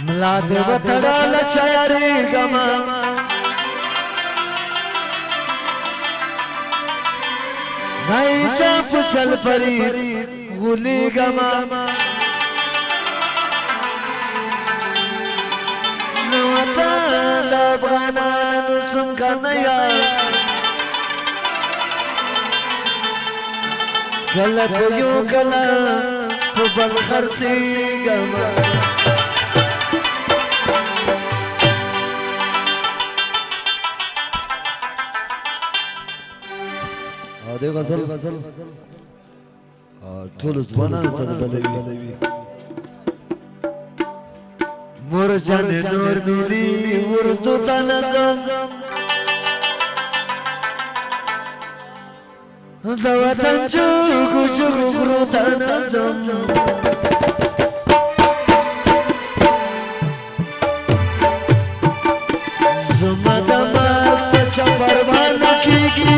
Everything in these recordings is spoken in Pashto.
ملا دې وتړل چاري غما نای چاپ چل پری غولي غما نو تا د افغانانو څنګه نه یا کله په یو کله په بل خرڅي غما دې غزل ټول ځوانانو ته بلوي مور جان نور ملي اردو ته نظم د وطن چوکو چوکو غرو ته نظم زما د مرګ په چپر باندې کېږي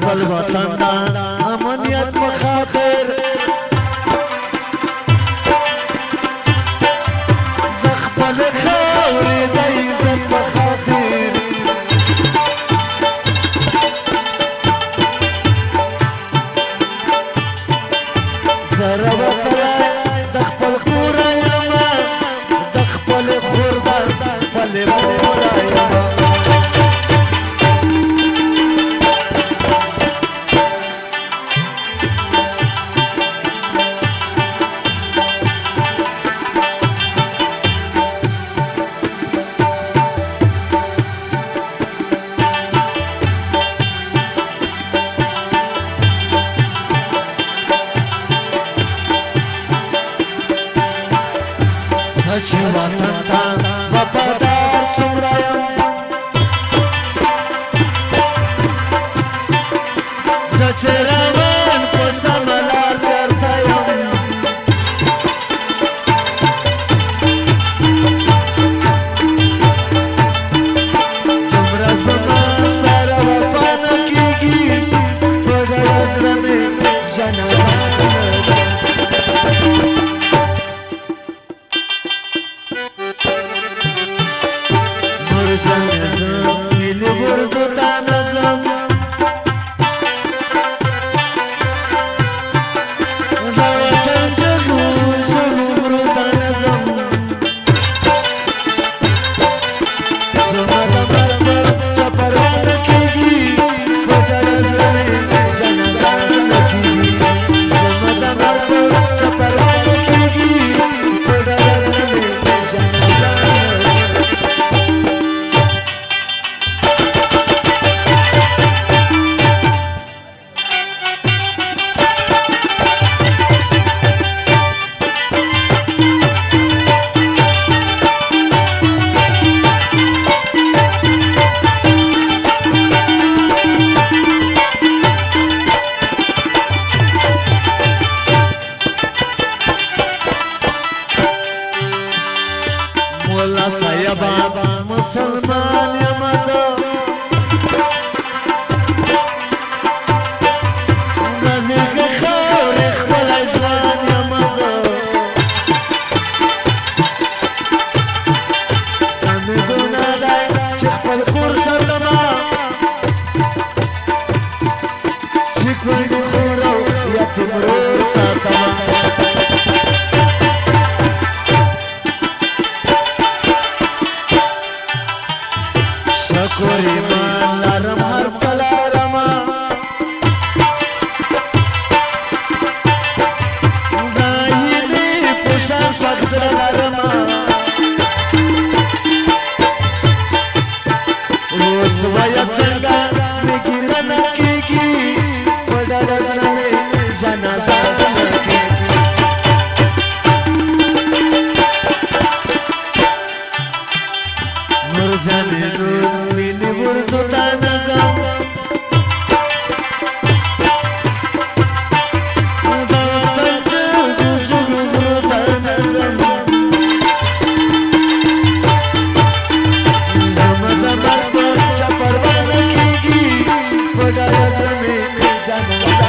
خپل وطن دا امنیت په خاطر د خپل خاورې د عزت په خاطر زه وتلی د خپل کوره یمه د خپل خور د خپلې موره یمه چې وطن ته وفادار څومره یم زه چې روان په سمه لار چېرته یم دومره زما سره وفا نه کېږي په ډېره زړه مې جنازه نه ده شکر ایمان لرم هر سلارما دایمی پوشان شک زر لرما رسوای څنګه میګیله نکیږي وډا دزنه جنازه نکیږي نور جانې نور ویني ورته تا نظم دا وطن چې ګوشو ورته نظم زما د بل چپړوال کېږي وډا دزنه جنازه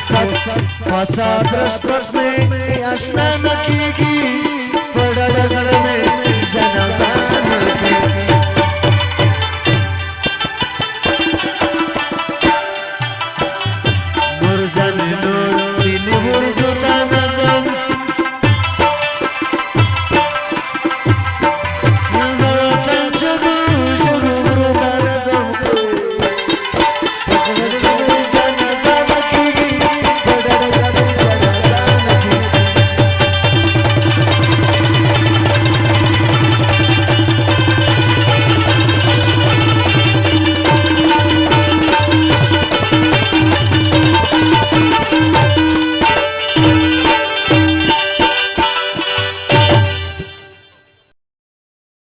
सत पासा प्रश्न में आशना न कीगी पड़ा नजर में जनाजा